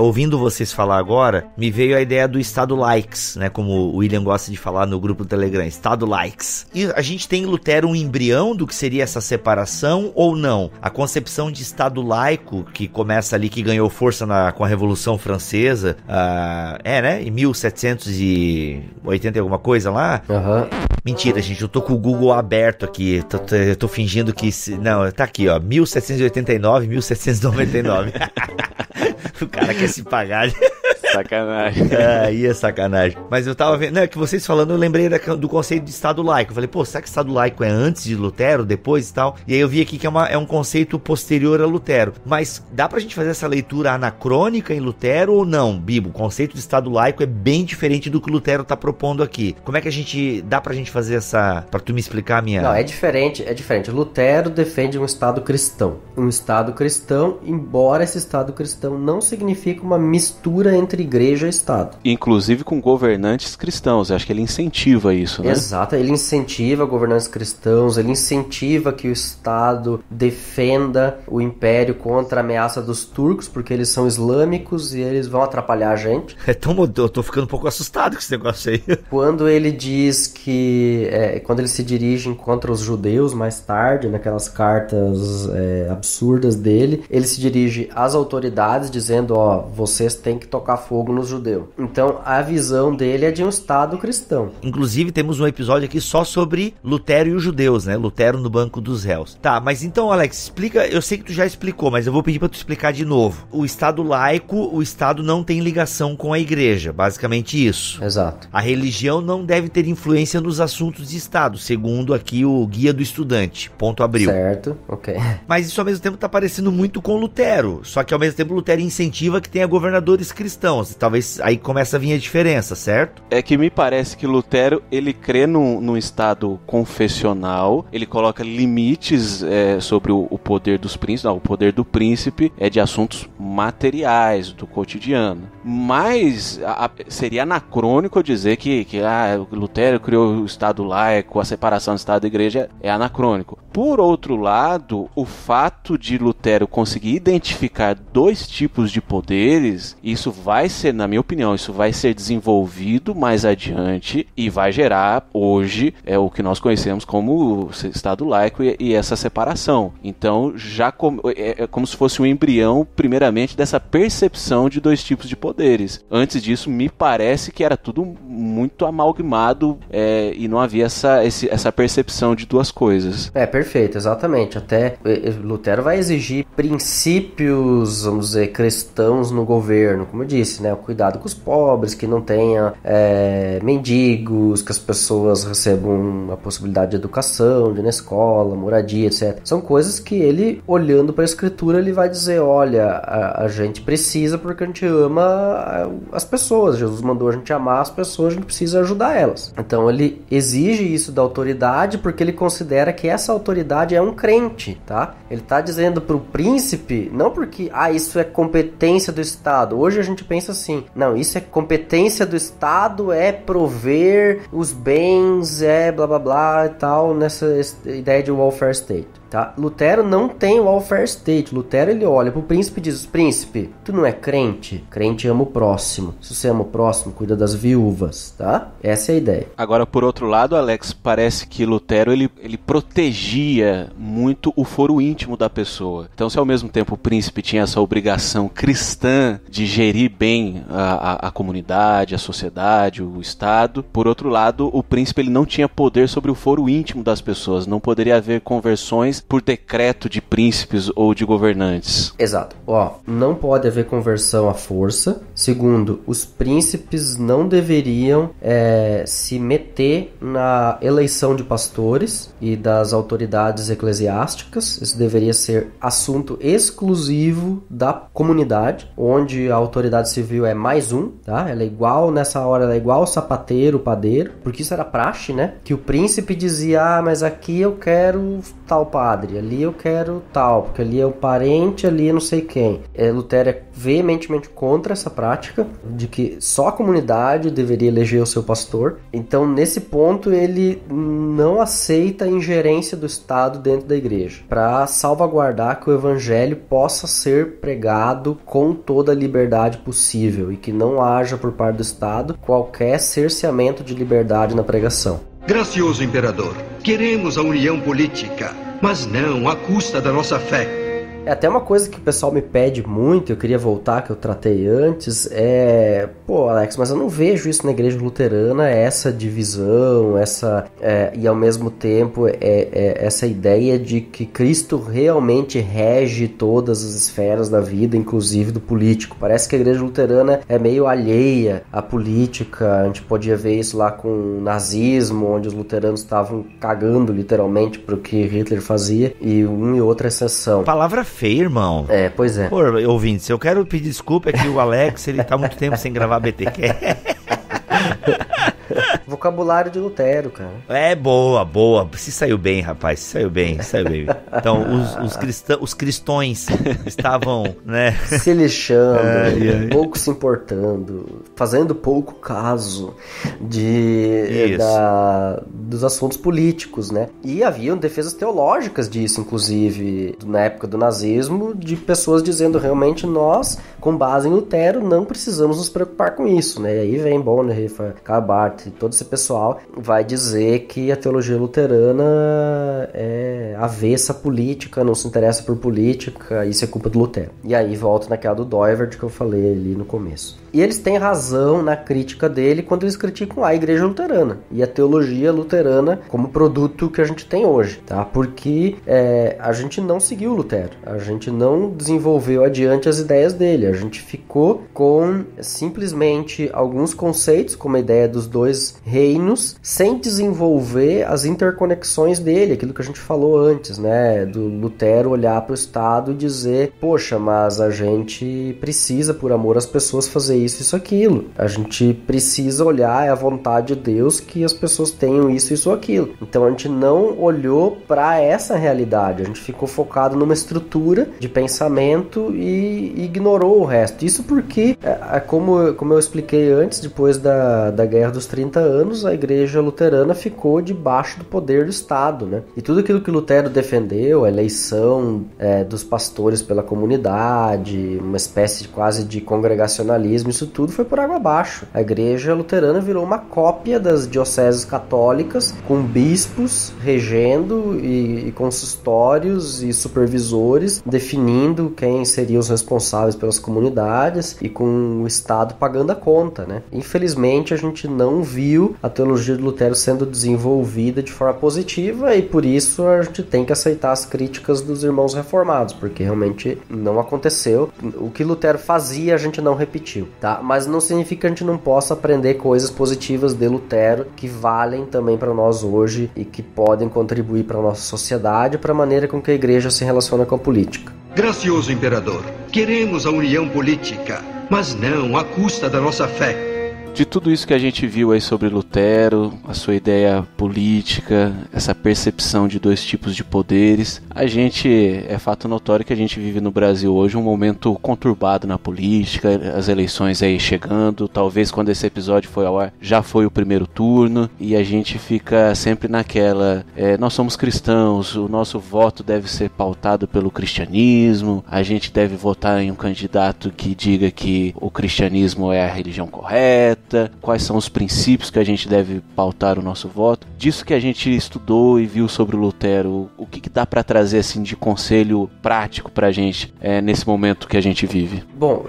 Ouvindo vocês falar agora, me veio a ideia do Estado Laix, né? Como o William gosta de falar no grupo do Telegram, Estado Laix. E a gente tem em Lutero um embrião do que seria essa separação ou não? A concepção de Estado laico, que começa ali, que ganhou força com a Revolução Francesa, né? Em 1780 e alguma coisa lá. Mentira, gente, eu tô com o Google aberto aqui, eu tô fingindo que... Não, tá aqui, ó, 1789, 1799. O cara quer se pagar. Sacanagem. Aí é sacanagem. Mas eu tava vendo, que vocês falando, eu lembrei do conceito de Estado laico. Eu falei, será que Estado laico é antes de Lutero, depois e tal? E aí eu vi aqui que é um conceito posterior a Lutero. Mas dá pra gente fazer essa leitura anacrônica em Lutero ou não, Bibo? O conceito de Estado laico é bem diferente do que Lutero tá propondo aqui. Como é que dá pra gente fazer pra tu me explicar a minha... Não, é diferente. Lutero defende um Estado cristão. Um Estado cristão, embora esse Estado cristão não signifique uma mistura entre igreja e Estado. Inclusive com governantes cristãos. Eu acho que ele incentiva isso, né? Exato, ele incentiva governantes cristãos, ele incentiva que o Estado defenda o Império contra a ameaça dos turcos, porque eles são islâmicos e eles vão atrapalhar a gente. Eu tô ficando um pouco assustado com esse negócio aí. Quando ele diz que... quando ele se dirige contra os judeus mais tarde, naquelas cartas absurdas dele, ele se dirige às autoridades dizendo, vocês têm que tocar fogo nos judeus. Então, a visão dele é de um Estado cristão. Inclusive, temos um episódio aqui só sobre Lutero e os judeus, né? Lutero no banco dos réus. Tá, mas então, Alex, explica... Eu sei que tu já explicou, mas eu vou pedir pra tu explicar de novo. O Estado laico, o Estado não tem ligação com a igreja. Basicamente isso. Exato. A religião não deve ter influência nos assuntos de Estado, segundo aqui o Guia do Estudante. Ponto abril. Certo, ok. Mas isso ao mesmo tempo tá parecendo muito com Lutero. Só que ao mesmo tempo Lutero incentiva que tenha governadores cristãos. Talvez aí começa a vir a diferença, certo? É que me parece que Lutero, ele crê num Estado confessional, ele coloca limites sobre o poder dos príncipes. Não, o poder do príncipe é de assuntos materiais, do cotidiano. Mas seria anacrônico dizer que Lutero criou o Estado laico, a separação do Estado e da igreja é anacrônico. Por outro lado, o fato de Lutero conseguir identificar dois tipos de poderes, isso vai ser, na minha opinião, isso vai ser desenvolvido mais adiante e vai gerar hoje o que nós conhecemos como Estado laico e essa separação. Então, é como se fosse um embrião, primeiramente, dessa percepção de dois tipos de poderes. Antes disso, me parece que era tudo muito amalgamado e não havia essa percepção de duas coisas. Perfeito, exatamente. Até Lutero vai exigir princípios, vamos dizer, cristãos no governo, como eu disse, né? O cuidado com os pobres, que não tenha mendigos, que as pessoas recebam a possibilidade de educação, de ir na escola, moradia, etc. São coisas que ele, olhando para a escritura, ele vai dizer, olha, a gente precisa porque a gente ama as pessoas. Jesus mandou a gente amar as pessoas, a gente precisa ajudar elas. Então ele exige isso da autoridade porque ele considera que essa autoridade é um crente, tá? Ele tá dizendo pro príncipe, não porque, isso é competência do Estado. Hoje a gente pensa assim, não, isso é competência do Estado, é prover os bens, blá blá blá e tal, nessa ideia de welfare state. tá? Lutero não tem o welfare state. Lutero, ele olha pro príncipe e diz: príncipe, tu não é crente? Crente ama o próximo. Se você ama o próximo, cuida das viúvas, tá? Essa é a ideia. Agora, por outro lado, Alex, parece que Lutero, ele protegia muito o foro íntimo da pessoa. Então, se ao mesmo tempo o príncipe tinha essa obrigação cristã de gerir bem a comunidade, a sociedade, o Estado, por outro lado, o príncipe, ele não tinha poder sobre o foro íntimo das pessoas. Não poderia haver conversões por decreto de príncipes ou de governantes. Exato. Não pode haver conversão à força. Segundo, os príncipes não deveriam se meter na eleição de pastores e das autoridades eclesiásticas. Isso deveria ser assunto exclusivo da comunidade, onde a autoridade civil é mais um, tá? Ela é igual, nessa hora, ela é igual sapateiro, padeiro, porque isso era praxe, né? Que o príncipe dizia: mas aqui eu quero tal padre, ali eu quero tal, porque ali é o parente, ali é não sei quem. Lutero é veementemente contra essa prática de que só a comunidade deveria eleger o seu pastor. Então, nesse ponto, ele não aceita a ingerência do Estado dentro da igreja, para salvaguardar que o evangelho possa ser pregado com toda a liberdade possível e que não haja por parte do Estado qualquer cerceamento de liberdade na pregação. Gracioso imperador, queremos a união política, mas não à custa da nossa fé. É até uma coisa que o pessoal me pede muito, eu queria voltar, que eu tratei antes, Alex, mas eu não vejo isso na igreja luterana, essa divisão, e ao mesmo tempo essa ideia de que Cristo realmente rege todas as esferas da vida, inclusive do político. Parece que a igreja luterana é meio alheia à política. A gente podia ver isso lá com o nazismo, onde os luteranos estavam cagando literalmente pro que Hitler fazia, e uma e outra exceção. Palavra feia, irmão. Pois é. Pô, ouvintes, eu quero pedir desculpa, é que o Alex, ele tá muito tempo sem gravar BTQ. Vocabulário de Lutero, cara. Boa. Se saiu bem, rapaz. Se saiu bem. Então, os cristões estavam, né? Se lixando, pouco se importando, fazendo pouco caso dos assuntos políticos, né? E haviam defesas teológicas disso, inclusive, na época do nazismo, de pessoas dizendo realmente nós, com base em Lutero, não precisamos nos preocupar com isso, né? E aí vem Bonhoeffer, Karl Barth, todo esse pessoal vai dizer que a teologia luterana é avessa política, não se interessa por política, isso é culpa do Lutero. E aí volta naquela do Doivert que eu falei ali no começo. E eles têm razão na crítica dele quando eles criticam a igreja luterana e a teologia luterana como produto que a gente tem hoje, tá? Porque a gente não seguiu Lutero, a gente não desenvolveu adiante as ideias dele, a gente ficou com simplesmente alguns conceitos, como a ideia dos dois reinos, sem desenvolver as interconexões dele, aquilo que a gente falou antes, né? Do Lutero olhar para o Estado e dizer: poxa, mas a gente precisa, por amor às pessoas, fazer isso, aquilo. A gente precisa olhar, é a vontade de Deus que as pessoas tenham isso, aquilo. Então a gente não olhou para essa realidade, a gente ficou focado numa estrutura de pensamento e ignorou o resto. Isso porque, como eu expliquei antes, depois da Guerra dos 30 anos, a igreja luterana ficou debaixo do poder do Estado, né? E tudo aquilo que Lutero defendeu, a eleição dos pastores pela comunidade, uma espécie quase de congregacionalismo, isso tudo foi por água abaixo. A igreja luterana virou uma cópia das dioceses católicas, com bispos regendo e consistórios e supervisores definindo quem seriam os responsáveis pelas comunidades e com o Estado pagando a conta, né? Infelizmente, a gente não viu a teologia de Lutero sendo desenvolvida de forma positiva e por isso a gente tem que aceitar as críticas dos irmãos reformados, porque realmente não aconteceu. O que Lutero fazia a gente não repetiu, tá? Mas não significa que a gente não possa aprender coisas positivas de Lutero que valem também para nós hoje e que podem contribuir para a nossa sociedade, para a maneira com que a igreja se relaciona com a política. Gracioso imperador, queremos a união política, mas não à custa da nossa fé. De tudo isso que a gente viu aí sobre Lutero, a sua ideia política, essa percepção de dois tipos de poderes, é fato notório que a gente vive no Brasil hoje um momento conturbado na política, as eleições aí chegando, talvez quando esse episódio foi ao ar já foi o primeiro turno, e a gente fica sempre naquela, nós somos cristãos, o nosso voto deve ser pautado pelo cristianismo, a gente deve votar em um candidato que diga que o cristianismo é a religião correta, quais são os princípios que a gente deve pautar o nosso voto. Disso que a gente estudou e viu sobre o Lutero, o que dá para trazer assim de conselho prático pra gente nesse momento que a gente vive? Bom,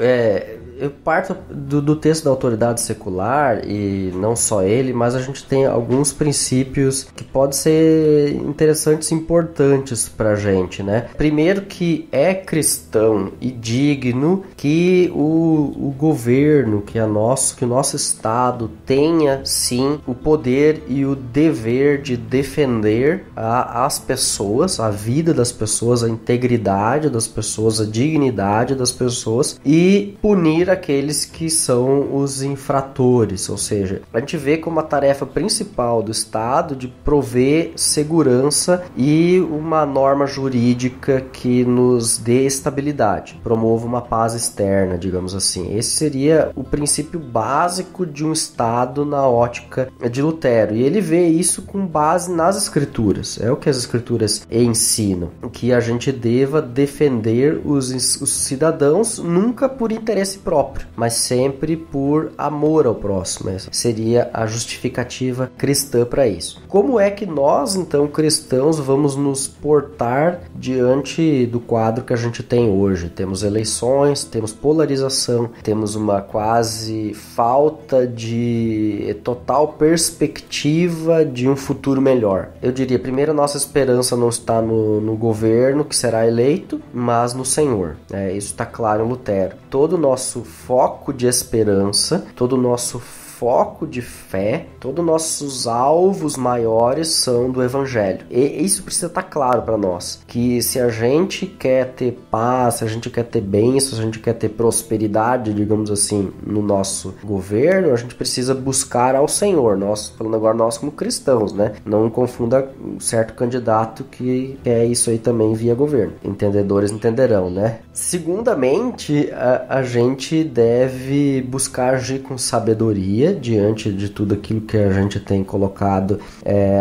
eu parto do texto da autoridade secular, e não só ele, mas a gente tem alguns princípios que podem ser interessantes e importantes pra gente, né? Primeiro, que é cristão e digno que o governo, que o nosso Estado tenha, sim, o poder e o dever de defender as pessoas, a vida das pessoas, a integridade das pessoas, a dignidade das pessoas, e punir aqueles que são os infratores. Ou seja, a gente vê como a tarefa principal do Estado de prover segurança e uma norma jurídica que nos dê estabilidade, promova uma paz externa, digamos assim. Esse seria o princípio básico de um Estado na ótica de Lutero, e ele vê isso com base nas Escrituras. É o que as Escrituras ensinam, que a gente deva defender os cidadãos nunca por interesse próprio, mas sempre por amor ao próximo. Essa seria a justificativa cristã para isso. Como é que nós, então, cristãos, vamos nos portar diante do quadro que a gente tem hoje? Temos eleições, temos polarização, temos uma quase falta de total perspectiva de um futuro melhor. Eu diria, primeiro, a nossa esperança não está no governo que será eleito, mas no Senhor. Isso está claro em Lutero. Todo o nosso foco de esperança, todo o nosso foco de fé, todos os nossos alvos maiores são do Evangelho. E isso precisa estar claro para nós, que se a gente quer ter paz, se a gente quer ter bênção, se a gente quer ter prosperidade, digamos assim, no nosso governo, a gente precisa buscar ao Senhor. Nós, falando agora nós como cristãos, né? Não confunda um certo candidato que é isso aí também via governo. Entendedores entenderão, né? Segundamente, a gente deve buscar agir com sabedoria diante de tudo aquilo que a gente tem colocado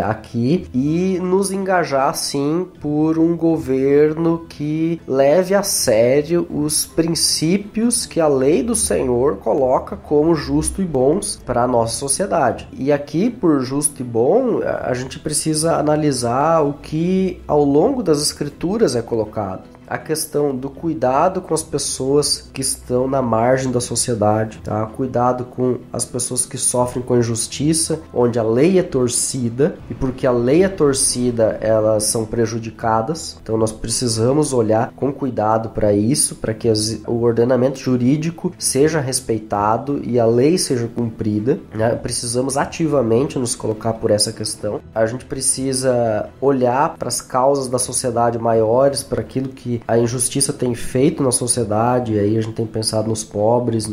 aqui, e nos engajar sim por um governo que leve a sério os princípios que a lei do Senhor coloca como justo e bons para a nossa sociedade. E aqui, por justo e bom, a gente precisa analisar o que ao longo das Escrituras é colocado. A questão do cuidado com as pessoas que estão na margem da sociedade, tá? Cuidado com as pessoas que sofrem com injustiça, onde a lei é torcida, e porque a lei é torcida, elas são prejudicadas. Então nós precisamos olhar com cuidado para isso, para que o ordenamento jurídico seja respeitado e a lei seja cumprida, né? Precisamos ativamente nos colocar por essa questão. A gente precisa olhar para as causas da sociedade maiores, para aquilo que a injustiça tem feito na sociedade, e aí a gente tem pensado nos pobres,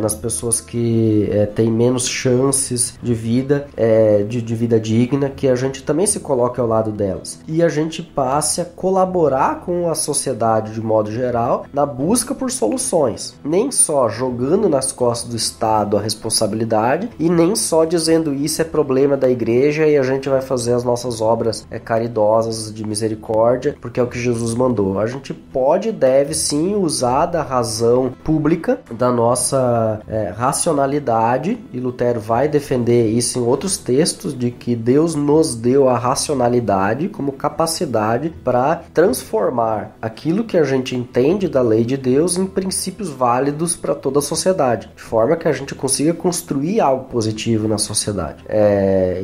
nas pessoas que têm menos chances de vida, de vida digna, que a gente também se coloque ao lado delas. E a gente passe a colaborar com a sociedade de modo geral na busca por soluções. Nem só jogando nas costas do Estado a responsabilidade, e nem só dizendo isso é problema da igreja e a gente vai fazer as nossas obras caridosas de misericórdia, porque é o que Jesus mandou. A gente pode e deve sim usar da razão pública, da nossa racionalidade, e Lutero vai defender isso em outros textos, de que Deus nos deu a racionalidade como capacidade para transformar aquilo que a gente entende da lei de Deus em princípios válidos para toda a sociedade, de forma que a gente consiga construir algo positivo na sociedade.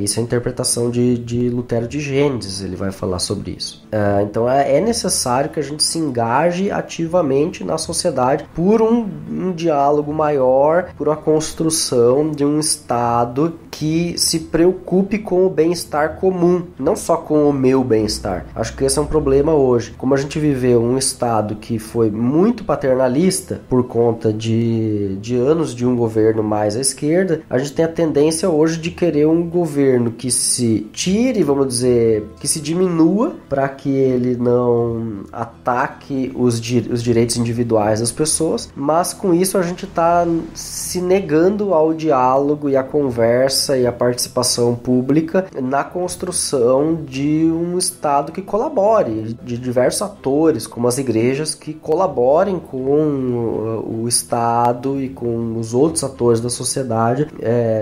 Isso é a interpretação de Lutero de Gênesis, ele vai falar sobre isso. Então é necessário que a gente se engaje ativamente na sociedade por um diálogo maior, por uma construção de um Estado que se preocupe com o bem-estar comum, não só com o meu bem-estar. Acho que esse é um problema hoje. Como a gente viveu um Estado que foi muito paternalista por conta de anos de um governo mais à esquerda, a gente tem a tendência hoje de querer um governo que se tire, vamos dizer, que se diminua para que ele não ataque os direitos individuais das pessoas, mas com isso a gente está se negando ao diálogo e à conversa e à participação pública na construção de um Estado que colabore, de diversos atores, como as igrejas, que colaborem com o Estado e com os outros atores da sociedade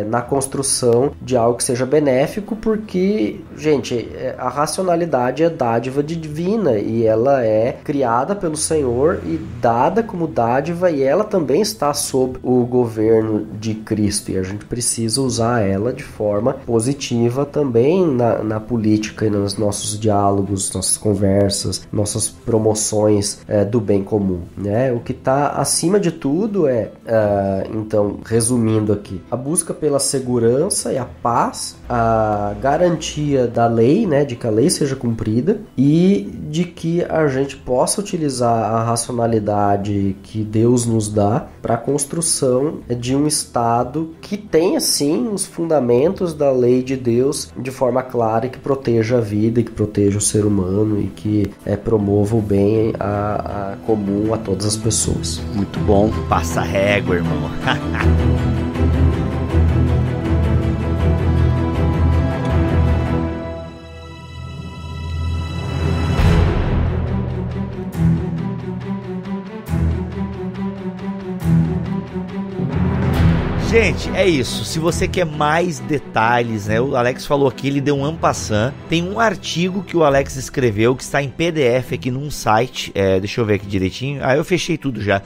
na construção de algo que seja benéfico, porque, gente, a racionalidade é dádiva divina e ela é criada pelo Senhor e dada como dádiva, e ela também está sob o governo de Cristo, e a gente precisa usar ela de forma positiva também na política e nos nossos diálogos, nossas conversas, nossas promoções do bem comum, né? O que está acima de tudo então, resumindo aqui, a busca pela segurança e a paz, a garantia da lei, né, de que a lei seja cumprida e de que a gente possa utilizar a racionalidade que Deus nos dá para a construção de um Estado que tenha, sim, os fundamentos da lei de Deus de forma clara e que proteja a vida, e que proteja o ser humano e que promova o bem comum a todas as pessoas. Muito bom. Passa régua, irmão. Gente, é isso. Se você quer mais detalhes, né? O Alex falou aqui, ele deu um en passant. Tem um artigo que o Alex escreveu que está em PDF aqui num site. Deixa eu ver aqui direitinho. Eu fechei tudo já.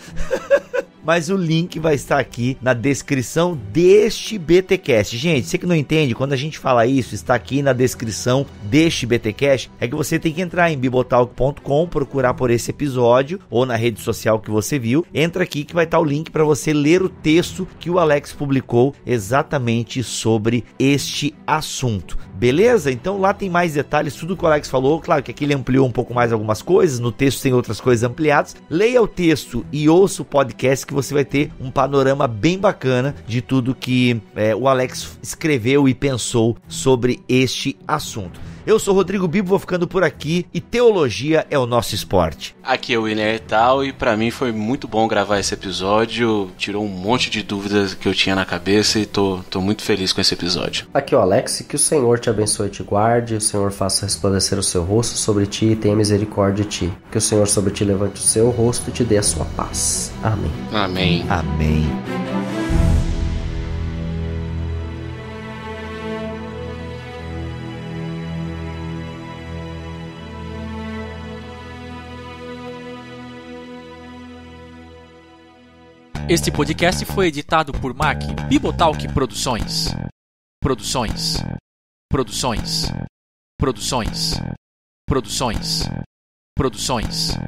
Mas o link vai estar aqui na descrição deste BTcast. Gente, você que não entende, quando a gente fala isso, está aqui na descrição deste BTcast, é que você tem que entrar em bibotalk.com, procurar por esse episódio, ou na rede social que você viu. Entra aqui que vai estar o link para você ler o texto que o Alex publicou exatamente sobre este assunto. Beleza? Então lá tem mais detalhes, tudo que o Alex falou. Claro que aqui ele ampliou um pouco mais algumas coisas, no texto tem outras coisas ampliadas. Leia o texto e ouça o podcast que você vai ter um panorama bem bacana de tudo que o Alex escreveu e pensou sobre este assunto. Eu sou Rodrigo Bibo, vou ficando por aqui e teologia é o nosso esporte. Aqui é o William Etal e pra mim foi muito bom gravar esse episódio, tirou um monte de dúvidas que eu tinha na cabeça e tô muito feliz com esse episódio. Aqui é o Alex, que o Senhor te abençoe e te guarde, o Senhor faça resplandecer o seu rosto sobre ti e tenha misericórdia de ti. Que o Senhor sobre ti levante o seu rosto e te dê a sua paz. Amém. Amém. Amém. Este podcast foi editado por Mac Bibotalk Produções. Produções. Produções. Produções. Produções. Produções.